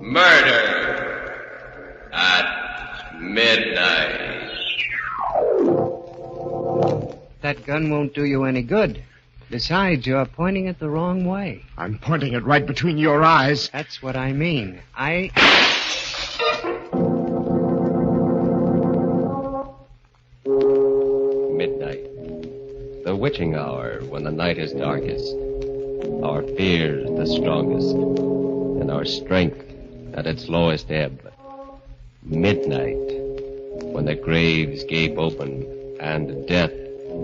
Murder at midnight. That gun won't do you any good. Besides, you're pointing it the wrong way. I'm pointing it right between your eyes. That's what I mean. Midnight. The witching hour when the night is darkest. Our fears the strongest. And our strength at its lowest ebb. Midnight. When the graves gape open and death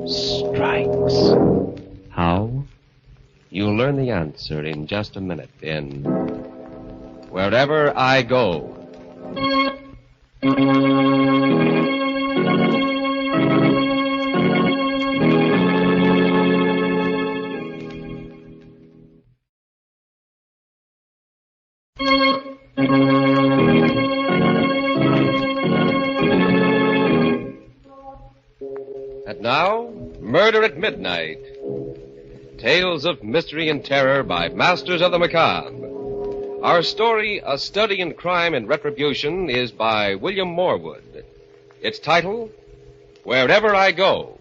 strikes. How? You'll learn the answer in just a minute in Wherever I Go. And now, Murder at Midnight. Tales of mystery and terror by Masters of the Macabre. Our story, A Study in Crime and Retribution, is by William Morwood. Its title, Wherever I Go.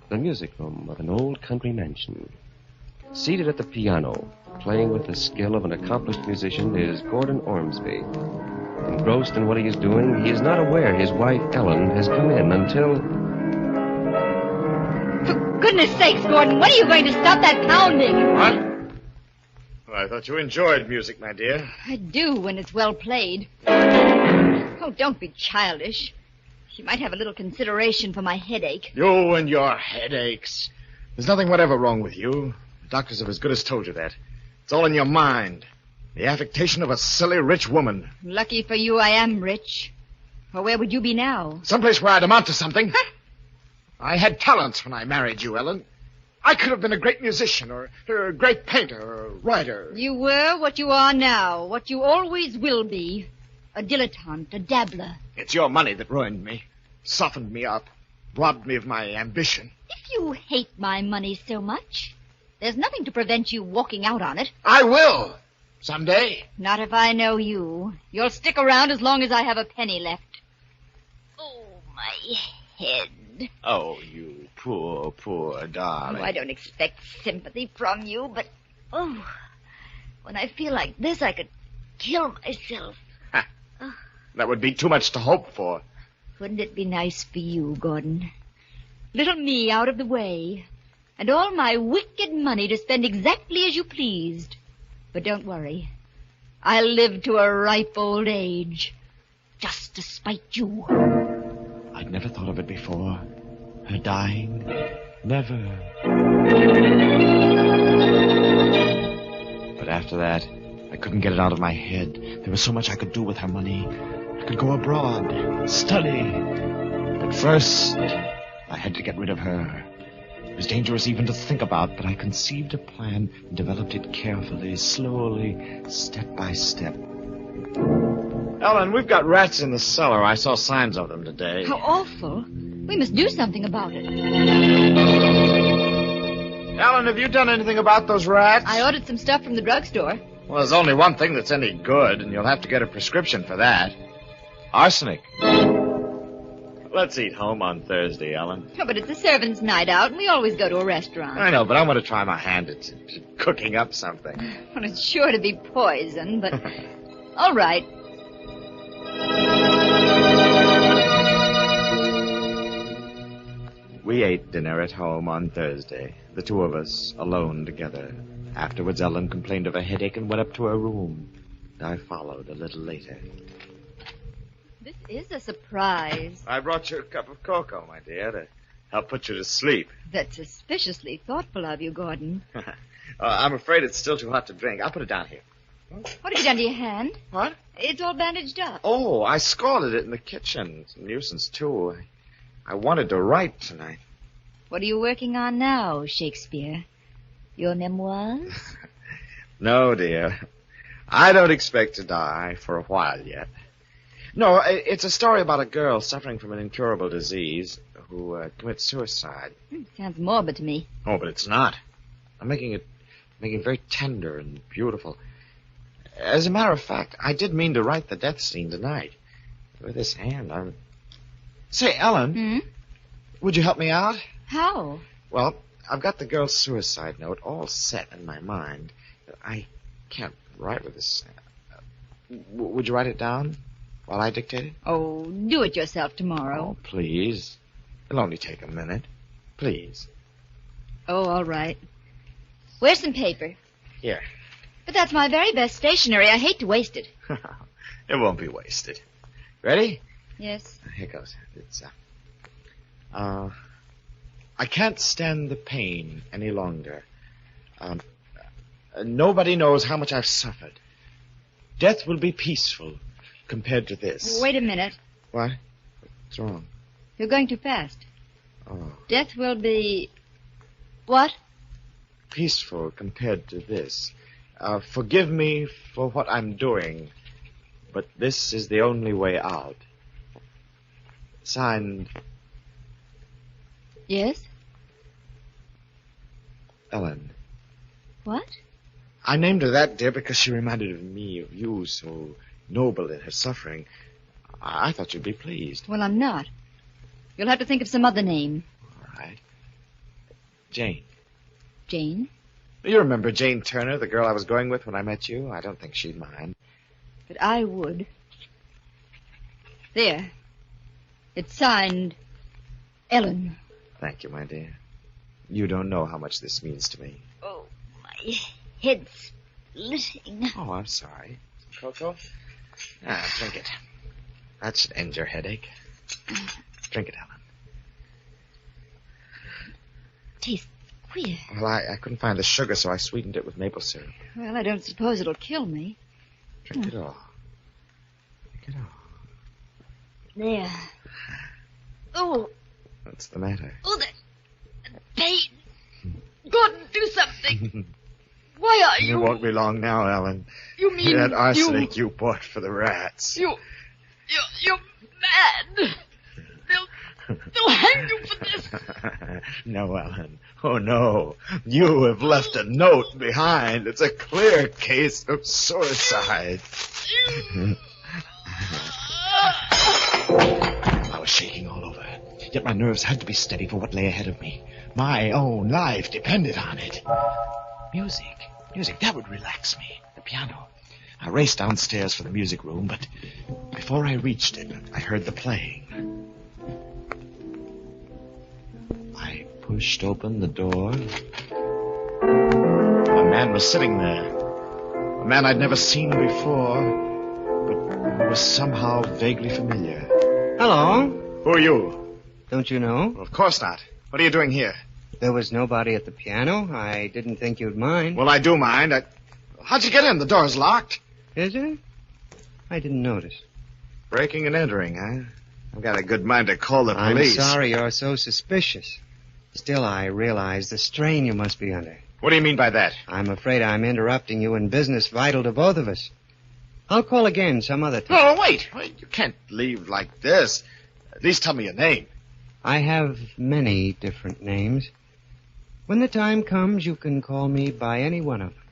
The music room of an old country mansion. Seated at the piano, playing with the skill of an accomplished musician, is Gordon Ormsby. Engrossed in what he is doing, he is not aware his wife, Ellen, has come in until... For goodness sakes, Gordon, when are you going to stop that pounding? What? Well, I thought you enjoyed music, my dear. I do when it's well played. Oh, don't be childish. You might have a little consideration for my headache. You and your headaches. There's nothing whatever wrong with you. The doctors have as good as told you that. It's all in your mind. The affectation of a silly rich woman. Lucky for you I am rich. Or where would you be now? Someplace where I'd amount to something. I had talents when I married you, Ellen. I could have been a great musician or a great painter or a writer. You were what you are now, what you always will be. A dilettante, a dabbler. It's your money that ruined me, softened me up, robbed me of my ambition. If you hate my money so much, there's nothing to prevent you walking out on it. I will. Someday. Not if I know you. You'll stick around as long as I have a penny left. Oh, my head. Oh, you poor, poor darling. Oh, I don't expect sympathy from you, but... Oh, when I feel like this, I could kill myself. That would be too much to hope for. Wouldn't it be nice for you, Gordon? Little me out of the way, and all my wicked money to spend exactly as you pleased. But don't worry. I'll live to a ripe old age, just to spite you. I'd never thought of it before. Her dying. Never. But after that, I couldn't get it out of my head. There was so much I could do with her money. I could go abroad, study. But first, I had to get rid of her. It was dangerous even to think about, but I conceived a plan and developed it carefully, slowly, step by step. Ellen, we've got rats in the cellar. I saw signs of them today. How awful. We must do something about it. Ellen, have you done anything about those rats? I ordered some stuff from the drugstore. Well, there's only one thing that's any good, and you'll have to get a prescription for that. Arsenic. Let's eat home on Thursday, Ellen. Oh, but it's a servants' night out, and we always go to a restaurant. I know, but I want to try my hand at cooking up something. Well, it's sure to be poison, but... All right. We ate dinner at home on Thursday, the two of us alone together. Afterwards, Ellen complained of a headache and went up to her room. I followed a little later. This is a surprise. I brought you a cup of cocoa, my dear, to help put you to sleep. That's suspiciously thoughtful of you, Gordon. I'm afraid it's still too hot to drink. I'll put it down here. What have you done to your hand? What? It's all bandaged up. Oh, I scalded it in the kitchen. It's a nuisance, too. I wanted to write tonight. What are you working on now, Shakespeare? Your memoirs? No, dear. I don't expect to die for a while yet. No, it's a story about a girl suffering from an incurable disease who commits suicide. Sounds morbid to me. Oh, but it's not. I'm making it very tender and beautiful. As a matter of fact, I did mean to write the death scene tonight. With this hand, I'm... Say, Ellen, would you help me out? How? Well, I've got the girl's suicide note all set in my mind. I can't write with this. Would you write it down while I dictate it? Oh, do it yourself tomorrow. Oh, please. It'll only take a minute. Please. Oh, all right. Where's some paper? Here. But that's my very best stationery. I hate to waste it. It won't be wasted. Ready? Yes. Here goes. It's, I can't stand the pain any longer. Nobody knows how much I've suffered. Death will be peaceful compared to this. Wait a minute. What? What's wrong? You're going too fast. Oh. Death will be... What? Peaceful compared to this. Forgive me for what I'm doing, but this is the only way out. Signed, Yes? Ellen. What? I named her that, dear, because she reminded me of you, so noble in her suffering. I thought you'd be pleased. Well, I'm not. You'll have to think of some other name. All right. Jane. Jane? You remember Jane Turner, the girl I was going with when I met you? I don't think she'd mind. But I would. There. It's signed... Ellen. Thank you, my dear. You don't know how much this means to me. Oh, my head's splitting. Oh, I'm sorry. Cocoa? Drink it. That should end your headache. Drink it, Ellen. Tastes queer. Well, I couldn't find the sugar, so I sweetened it with maple syrup. Well, I don't suppose it'll kill me. Drink it all. Drink it all. There. Oh. What's the matter? Oh, that pain. Gordon, do something. Why are you... It won't be long now, Ellen. You mean that arsenic you bought for the rats. You're mad. They'll hang you for this. No, Ellen. Oh, no. You have left a note behind. It's a clear case of suicide. I was shaking all over, yet my nerves had to be steady for what lay ahead of me. My own life depended on it. Music, that would relax me. The piano. I raced downstairs for the music room, but before I reached it, I heard the playing. I pushed open the door. A man was sitting there. A man I'd never seen before, but who was somehow vaguely familiar. Hello. Who are you? Don't you know? Well, of course not. What are you doing here? There was nobody at the piano. I didn't think you'd mind. Well, I do mind. How'd you get in? The door's locked. Is it? I didn't notice. Breaking and entering, huh? I've got a good mind to call the police. I'm sorry you're so suspicious. Still, I realize the strain you must be under. What do you mean by that? I'm afraid I'm interrupting you in business vital to both of us. I'll call again some other time. No, wait. You can't leave like this. At least tell me your name. I have many different names. When the time comes, you can call me by any one of them.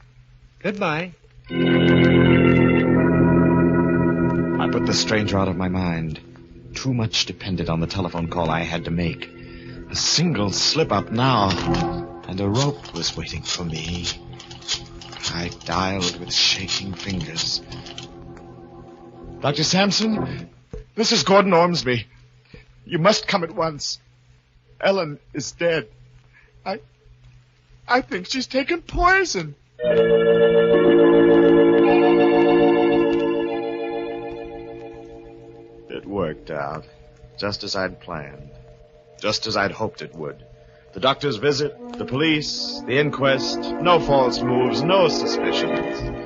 Goodbye. I put the stranger out of my mind. Too much depended on the telephone call I had to make. A single slip-up now, and a rope was waiting for me. I dialed with shaking fingers. Dr. Sampson, this is Gordon Ormsby. You must come at once. Ellen is dead. I think she's taken poison. It worked out, just as I'd planned, just as I'd hoped it would. The doctor's visit, the police, the inquest, no false moves, no suspicions.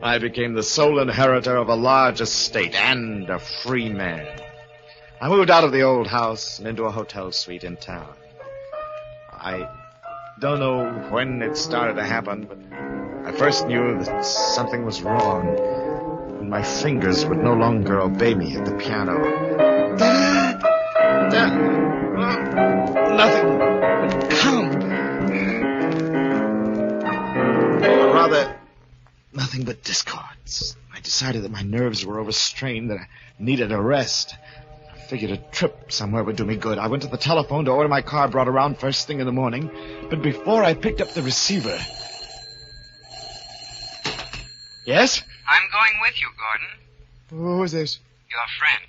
I became the sole inheritor of a large estate and a free man. I moved out of the old house and into a hotel suite in town. I don't know when it started to happen, but I first knew that something was wrong when my fingers would no longer obey me at the piano. Dad! Nothing but count. Or rather, nothing but discards. I decided that my nerves were overstrained, that I needed a rest. I figured a trip somewhere would do me good. I went to the telephone to order my car brought around first thing in the morning, but before I picked up the receiver... Yes? I'm going with you, Gordon. Who is this? Your friend.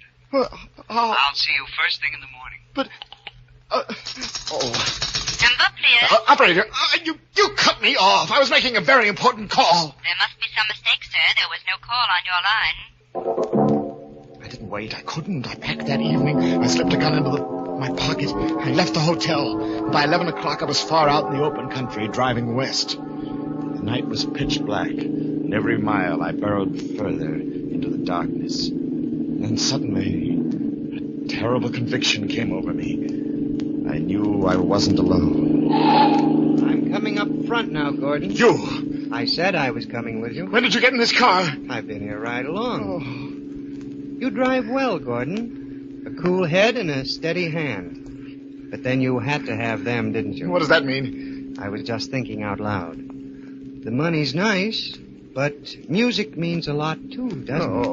I'll see you first thing in the morning. But... Number, please. Operator, you cut me off. I was making a very important call. There must be some mistake, sir. There was no call on your line. I didn't wait. I couldn't. I packed that evening. I slipped a gun into my pocket. I left the hotel. By 11 o'clock, I was far out in the open country, driving west. The night was pitch black, and every mile I burrowed further into the darkness. And then suddenly, a terrible conviction came over me. I knew I wasn't alone. I'm coming up front now, Gordon. You! I said I was coming with you. When did you get in this car? I've been here right along. You drive well, Gordon. A cool head and a steady hand. But then you had to have them, didn't you? What does that mean? I was just thinking out loud. The money's nice, but music means a lot too, doesn't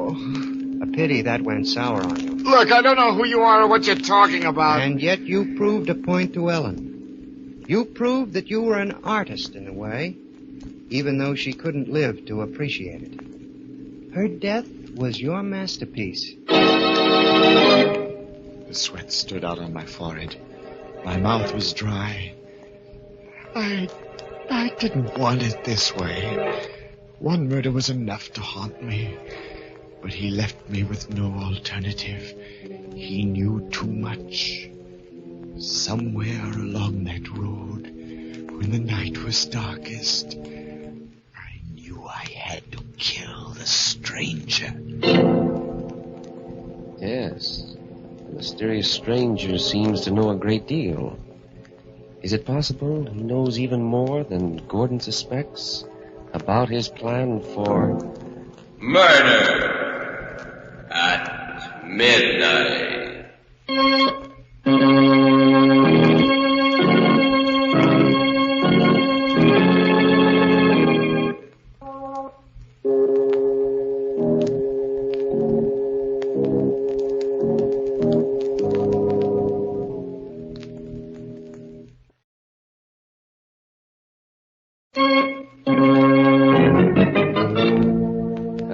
it? A pity that went sour on you. Look, I don't know who you are or what you're talking about. And yet you proved a point to Ellen. You proved that you were an artist in a way, even though she couldn't live to appreciate it. Her death was your masterpiece. The sweat stood out on my forehead. My mouth was dry. I didn't want it this way. One murder was enough to haunt me. But he left me with no alternative. He knew too much. Somewhere along that road, when the night was darkest, I knew I had to kill the stranger. Yes. The mysterious stranger seems to know a great deal. Is it possible he knows even more than Gordon suspects about his plan for... Murder at midnight.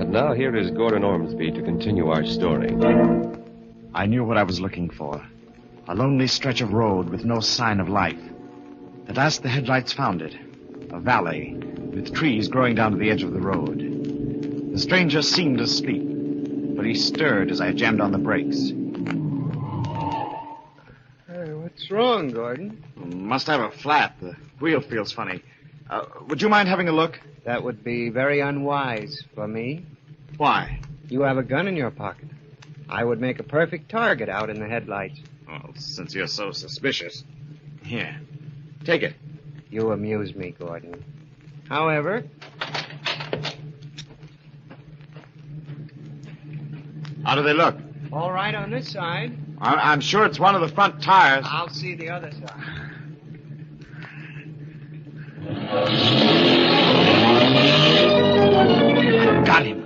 Now here is Gordon Ormsby to continue our story. I knew what I was looking for. A lonely stretch of road with no sign of life. At last the headlights found it. A valley with trees growing down to the edge of the road. The stranger seemed asleep, but he stirred as I jammed on the brakes. Hey, what's wrong, Gordon? Must have a flat. The wheel feels funny. Would you mind having a look? That would be very unwise for me. Why? You have a gun in your pocket. I would make a perfect target out in the headlights. Well, since you're so suspicious. Here, take it. You amuse me, Gordon. However... How do they look? All right on this side. I'm sure it's one of the front tires. I'll see the other side. Got him.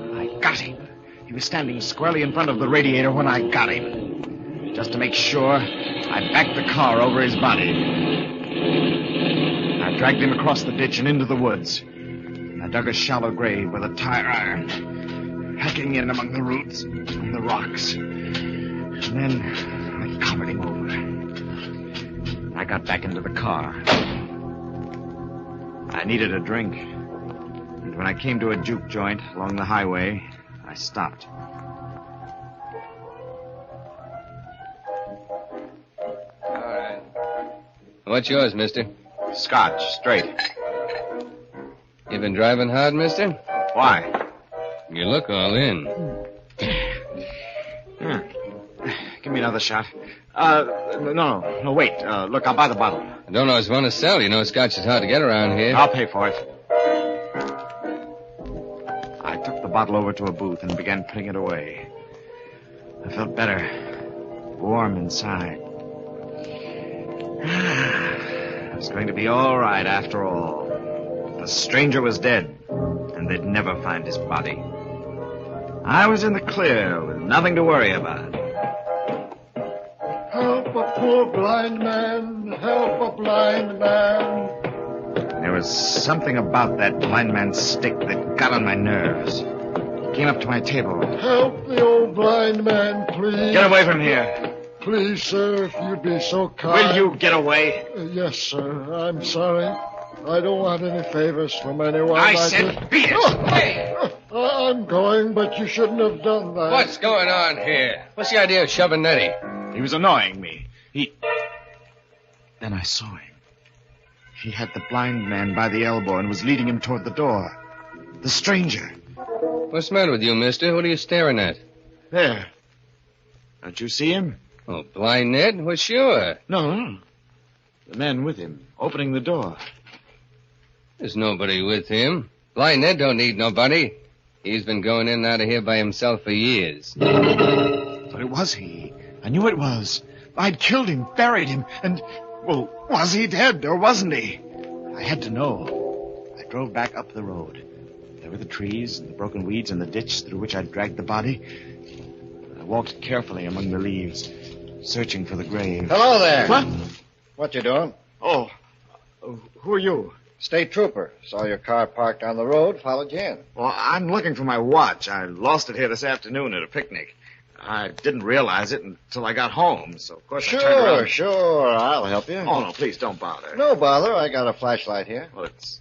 He was standing squarely in front of the radiator when I got him. Just to make sure, I backed the car over his body. I dragged him across the ditch and into the woods. I dug a shallow grave with a tire iron, hacking in among the roots and the rocks. And then I covered him over. I got back into the car. I needed a drink. And when I came to a juke joint along the highway, I stopped. All right. What's yours, mister? Scotch, straight. You been driving hard, mister? Why? You look all in. Give me another shot. No, wait. Look, I'll buy the bottle. I don't always want to sell. You know, scotch is hard to get around here. I'll pay for it. I took the bottle over to a booth and began putting it away. I felt better, warm inside. It was going to be all right after all. The stranger was dead, and they'd never find his body. I was in the clear with nothing to worry about. Help a poor blind man. Help a blind man. There was something about that blind man's stick that got on my nerves. He came up to my table. Help the old blind man, please. Get away from here. Please, sir, if you'd be so kind. Will you get away? Yes, sir. I'm sorry. I don't want any favors from anyone. I said beat it. I'm going, but you shouldn't have done that. What's going on here? What's the idea of shoving Nettie? He was annoying me. Then I saw him. He had the blind man by the elbow and was leading him toward the door. The stranger. What's the matter with you, mister? What are you staring at? There. Don't you see him? Oh, blind Ned? Well, sure. No. The man with him, opening the door. There's nobody with him. Blind Ned don't need nobody. He's been going in and out of here by himself for years. But it was he. I knew it was. I'd killed him, buried him, and... Well, was he dead or wasn't he? I had to know. I drove back up the road. There were the trees and the broken weeds in the ditch through which I'd dragged the body. I walked carefully among the leaves, searching for the grave. Hello there. What? What you doing? Oh, who are you? State trooper. Saw your car parked on the road, followed you in. Well, I'm looking for my watch. I lost it here this afternoon at a picnic. I didn't realize it until I got home, so of course I turned around. Sure. I'll help you. Oh, no, please don't bother. No bother. I got a flashlight here. Well, it's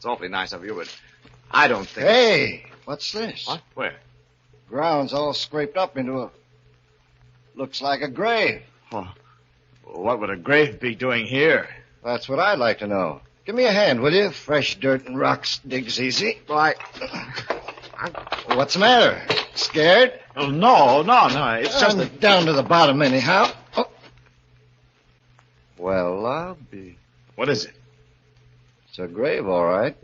awfully nice of you, but I don't think... Hey, what's this? What? Where? Ground's all scraped up into a... Looks like a grave. Oh, what would a grave be doing here? That's what I'd like to know. Give me a hand, will you? Fresh dirt and rocks digs easy. Well, What's the matter? Scared? Oh, no. It's just I'm down to the bottom anyhow. Oh. Well, I'll be... What is it? It's a grave, all right.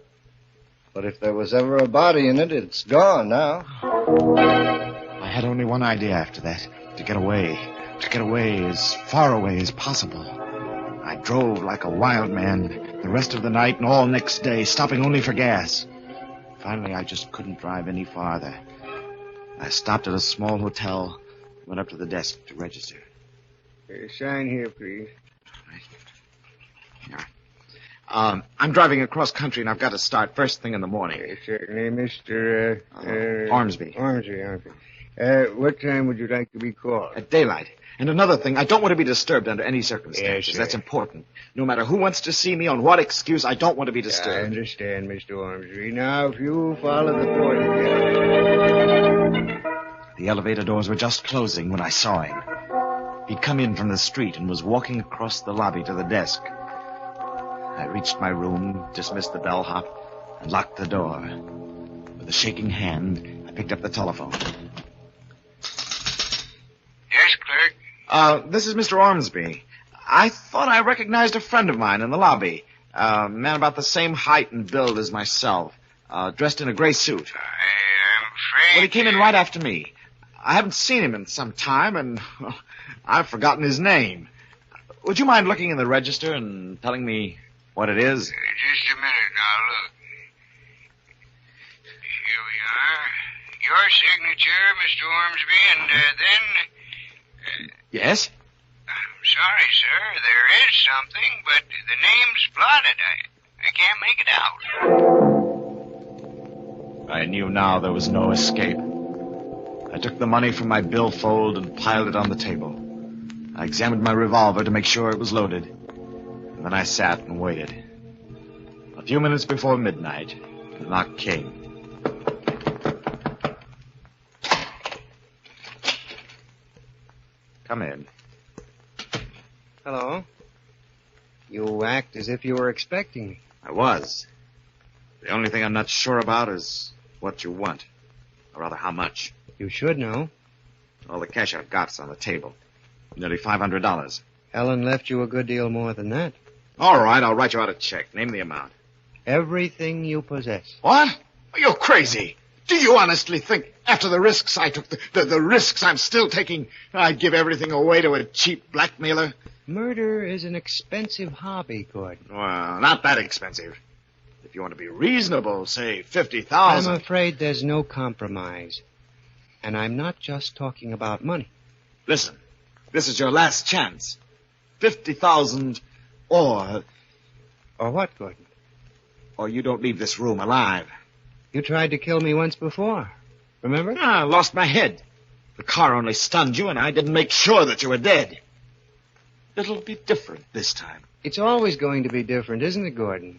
But if there was ever a body in it, it's gone now. I had only one idea after that. To get away. To get away as far away as possible. I drove like a wild man the rest of the night and all next day, stopping only for gas. Finally, I just couldn't drive any farther. I stopped at a small hotel, went up to the desk to register. Sign here, please. Here. I'm driving across country, and I've got to start first thing in the morning. Certainly, Mr. Ormsby. Ormsby. What time would you like to be called? At daylight. And another thing, I don't want to be disturbed under any circumstances. Yes, sir. That's important. No matter who wants to see me, on what excuse, I don't want to be I disturbed. understand, Mr. Ormsby. Now, if you follow the porter. The elevator doors were just closing when I saw him. He'd come in from the street and was walking across the lobby to the desk. I reached my room, dismissed the bellhop, and locked the door. With a shaking hand, I picked up the telephone. Yes, clerk? This is Mr. Ormsby. I thought I recognized a friend of mine in the lobby. A man about the same height and build as myself, dressed in a gray suit. I'm afraid... Well, he came in right after me. I haven't seen him in some time, and I've forgotten his name. Would you mind looking in the register and telling me what it is? Just a minute now, look. Here we are. Your signature, Mr. Ormsby, and then... Yes? I'm sorry, sir. There is something, but the name's blotted. I can't make it out. I knew now there was no escape. I took the money from my billfold and piled it on the table. I examined my revolver to make sure it was loaded. And then I sat and waited. A few minutes before midnight, the knock came. Come in. Hello. You act as if you were expecting me. I was. The only thing I'm not sure about is what you want. Or rather, how much. You should know. All the cash I've got's on the table. Nearly $500. Ellen left you a good deal more than that. All right, I'll write you out a check. Name the amount. Everything you possess. What? You're crazy. Do you honestly think, after the risks I took, the risks I'm still taking, I'd give everything away to a cheap blackmailer? Murder is an expensive hobby, Gordon. Well, not that expensive. If you want to be reasonable, say $50,000. I'm afraid there's no compromise. And I'm not just talking about money. Listen, this is your last chance. 50,000 or... Or what, Gordon? Or you don't leave this room alive. You tried to kill me once before. Remember? I lost my head. The car only stunned you, and I didn't make sure that you were dead. It'll be different this time. It's always going to be different, isn't it, Gordon?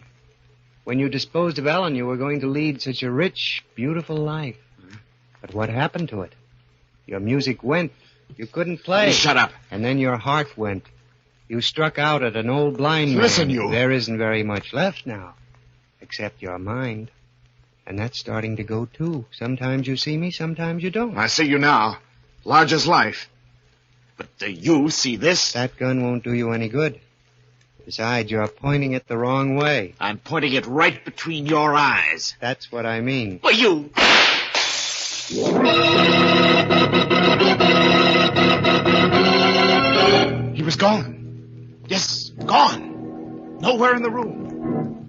When you disposed of Ellen, you were going to lead such a rich, beautiful life. But what happened to it? Your music went. You couldn't play. Shut up. And then your heart went. You struck out at an old blind man. Listen, you. There isn't very much left now, except your mind. And that's starting to go, too. Sometimes you see me, sometimes you don't. I see you now, large as life. But do you see this? That gun won't do you any good. Besides, you're pointing it the wrong way. I'm pointing it right between your eyes. That's what I mean. Well, you... He was gone. Yes, gone. Nowhere in the room.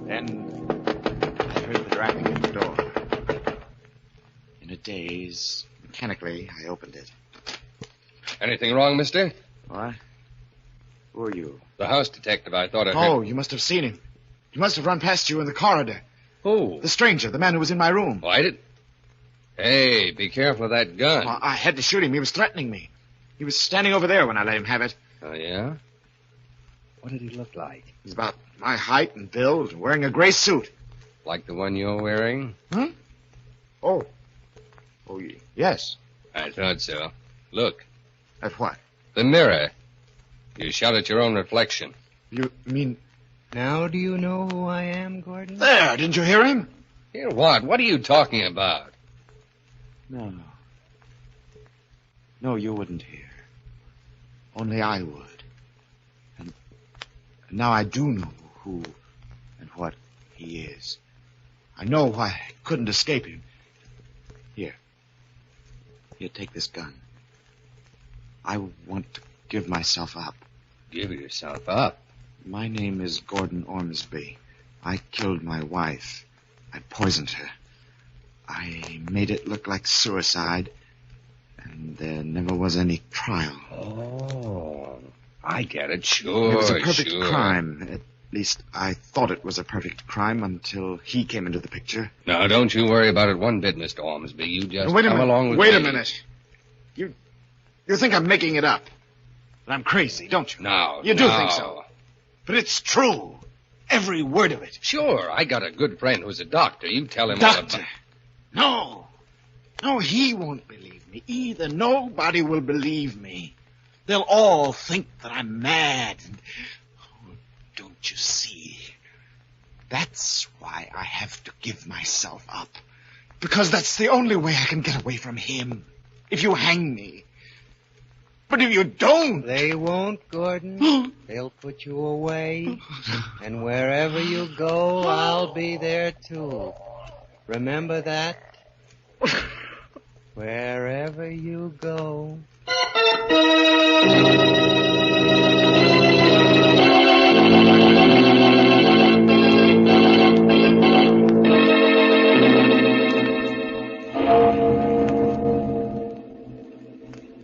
Then I heard the rapping at the door. In a daze, mechanically, I opened it. Anything wrong, mister? What? Who are you? The house detective. I thought I heard... Oh, you must have seen him. He must have run past you in the corridor. Who? The stranger, the man who was in my room. Oh, I did? Hey, be careful of that gun. Well, I had to shoot him. He was threatening me. He was standing over there when I let him have it. Oh, yeah? What did he look like? He's about my height and build, wearing a gray suit. Like the one you're wearing? Huh? Oh, yes. I thought so. Look. At what? The mirror. You shot at your own reflection. You mean... Now do you know who I am, Gordon? There, didn't you hear him? Hear what? What are you talking about? No. No, you wouldn't hear. Only I would. And now I do know who and what he is. I know why I couldn't escape him. Here, take this gun. I want to give myself up. Give yourself up? My name is Gordon Ormsby. I killed my wife. I poisoned her. I made it look like suicide, and there never was any trial. Oh, I get it. Sure, It was a perfect sure. crime. At least I thought it was a perfect crime until he came into the picture. Now, don't you worry about it one bit, Mr. Ormsby. You just Wait a come minute. along with Wait me. a minute. You think I'm making it up? That I'm crazy, don't you? No, You do no. think so. But it's true. Every word of it. Sure, I got a good friend who's a doctor. You tell him all Doctor. about... No. No, he won't believe me either. Nobody will believe me. They'll all think that I'm mad. Oh, don't you see? That's why I have to give myself up. Because that's the only way I can get away from him. If you hang me. But if you don't... They won't, Gordon. They'll put you away. And wherever you go, I'll be there, too. Remember that? Wherever you go.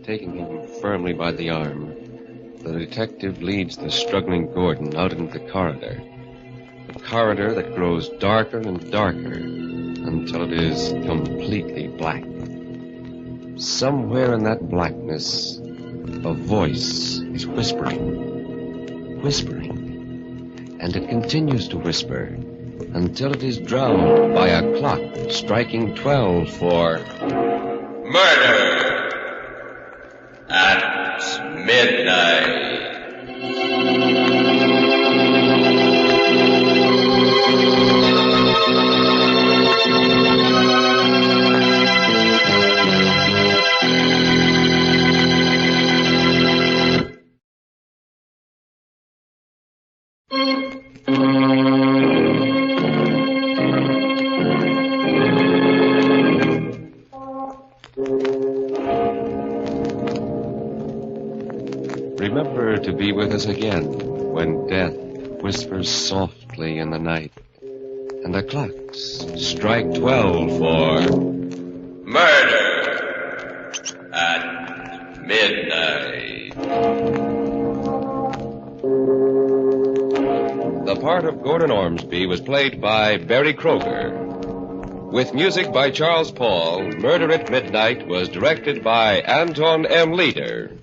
Taking him firmly by the arm, the detective leads the struggling Gordon out into the corridor. A corridor that grows darker and darker until it is completely black. Somewhere in that blackness, a voice is whispering. And it continues to whisper until it is drowned by a clock striking 12 for... Murder at midnight. remember to be with us again when death whispers softly in the night and the clocks strike 12 for Murder at Midnight. The part of Gordon Ormsby was played by Barry Kroger. With music by Charles Paul, Murder at Midnight was directed by Anton M. Leader.